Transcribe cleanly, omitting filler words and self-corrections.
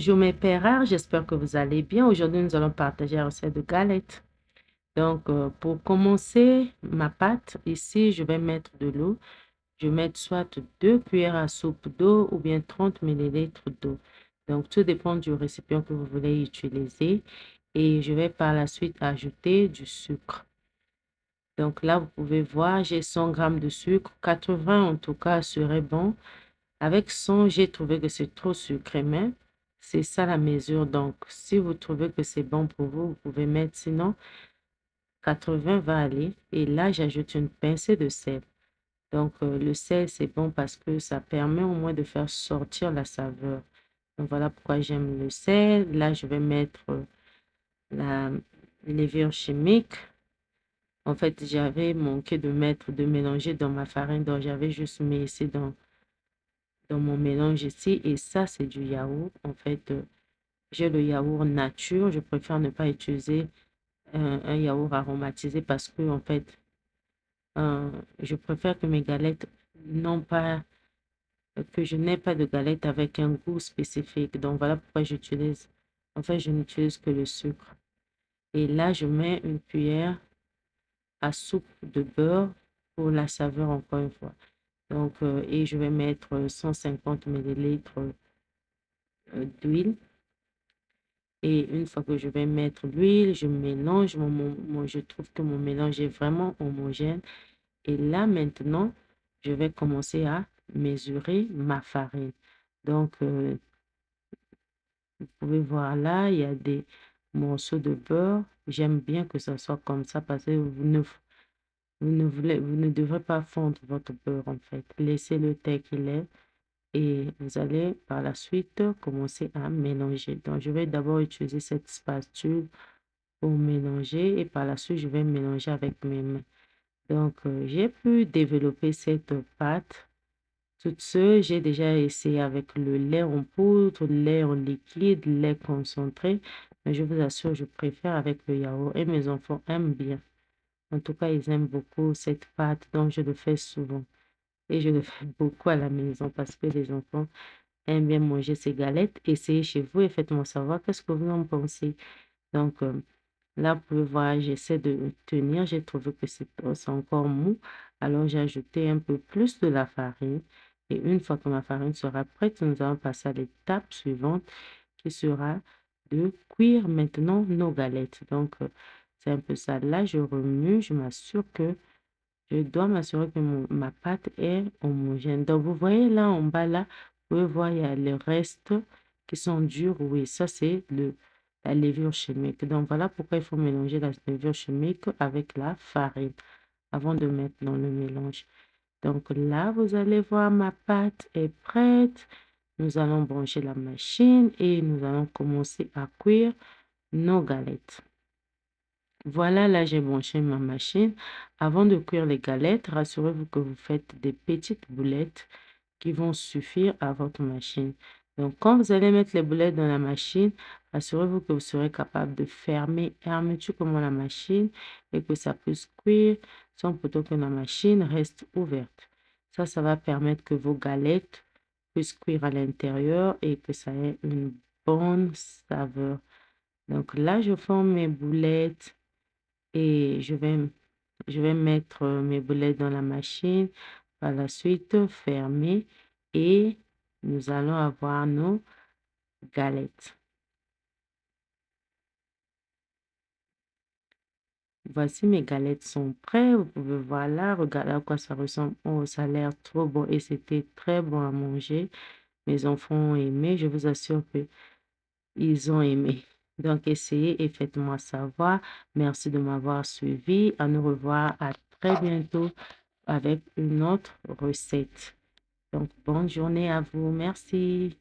Bonjour mes pères rares, j'espère que vous allez bien. Aujourd'hui, nous allons partager la recette de galettes. Donc, pour commencer ma pâte, ici, je vais mettre de l'eau. Je vais mettre soit 2 cuillères à soupe d'eau ou bien 30 millilitres d'eau. Donc, tout dépend du récipient que vous voulez utiliser. Et je vais par la suite ajouter du sucre. Donc là, vous pouvez voir, j'ai 100 grammes de sucre. 80 en tout cas serait bon. Avec 100, j'ai trouvé que c'est trop sucré, mais c'est ça la mesure. Donc, si vous trouvez que c'est bon pour vous, vous pouvez mettre. Sinon, 80 va aller. Et là, j'ajoute une pincée de sel. Donc, le sel, c'est bon parce que ça permet au moins de faire sortir la saveur. Donc, voilà pourquoi j'aime le sel. Là, je vais mettre la levure chimique. En fait, j'avais manqué de mélanger dans ma farine. Donc, j'avais juste mis ici dans mon mélange ici. Et ça, c'est du yaourt. En fait, j'ai le yaourt nature. Je préfère ne pas utiliser un yaourt aromatisé parce que, en fait, je préfère que mes galettes n'ont pas, que je n'ai pas de galettes avec un goût spécifique. Donc, voilà pourquoi j'utilise, en fait, je n'utilise que le sucre. Et là, je mets une cuillère à soupe de beurre pour la saveur encore une fois. Donc, et je vais mettre 150 millilitres d'huile. Et une fois que je vais mettre l'huile, je mélange. Je trouve que mon mélange est vraiment homogène. Et là, maintenant, je vais commencer à mesurer ma farine. Donc, vous pouvez voir là, il y a des morceaux de beurre. J'aime bien que ça soit comme ça parce que vous ne devrez pas fondre votre beurre en fait. Laissez-le tel qu'il est. Et vous allez par la suite commencer à mélanger. Donc, je vais d'abord utiliser cette spatule pour mélanger et par la suite, je vais mélanger avec mes mains. Donc, j'ai pu développer cette pâte toute seule. J'ai déjà essayé avec le lait en poudre, le lait en liquide, le lait concentré. Mais je vous assure, je préfère avec le yaourt et mes enfants aiment bien. En tout cas, ils aiment beaucoup cette pâte, donc je le fais souvent. Et je le fais beaucoup à la maison parce que les enfants aiment bien manger ces galettes. Essayez chez vous et faites-moi savoir qu'est-ce que vous en pensez. Donc, là, vous pouvez voir, j'essaie de tenir. J'ai trouvé que c'est encore mou. Alors, j'ai ajouté un peu plus de la farine. Et une fois que ma farine sera prête, nous allons passer à l'étape suivante qui sera de cuire maintenant nos galettes. Donc, c'est un peu ça. Là, je remue, je m'assure que je dois m'assurer que ma pâte est homogène. Donc, vous voyez là en bas, là, vous pouvez voir, il y a les restes qui sont durs. Oui, ça, c'est la levure chimique. Donc, voilà pourquoi il faut mélanger la levure chimique avec la farine avant de mettre dans le mélange. Donc, là, vous allez voir, ma pâte est prête. Nous allons brancher la machine et nous allons commencer à cuire nos galettes. Voilà, là, j'ai branché ma machine. Avant de cuire les galettes, rassurez-vous que vous faites des petites boulettes qui vont suffire à votre machine. Donc, quand vous allez mettre les boulettes dans la machine, assurez-vous que vous serez capable de fermer hermétiquement la machine et que ça puisse cuire sans plutôt que la machine reste ouverte. Ça va permettre que vos galettes puissent cuire à l'intérieur et que ça ait une bonne saveur. Donc là, je forme mes boulettes et je vais mettre mes boulettes dans la machine. Par la suite, fermer et nous allons avoir nos galettes. Voici mes galettes sont prêtes. Vous pouvez voir là, regardez à quoi ça ressemble. Oh, ça a l'air trop bon et c'était très bon à manger. Mes enfants ont aimé. Je vous assure que ils ont aimé. Donc, essayez et faites-moi savoir. Merci de m'avoir suivi. À nous revoir à très bientôt avec une autre recette. Donc, bonne journée à vous. Merci.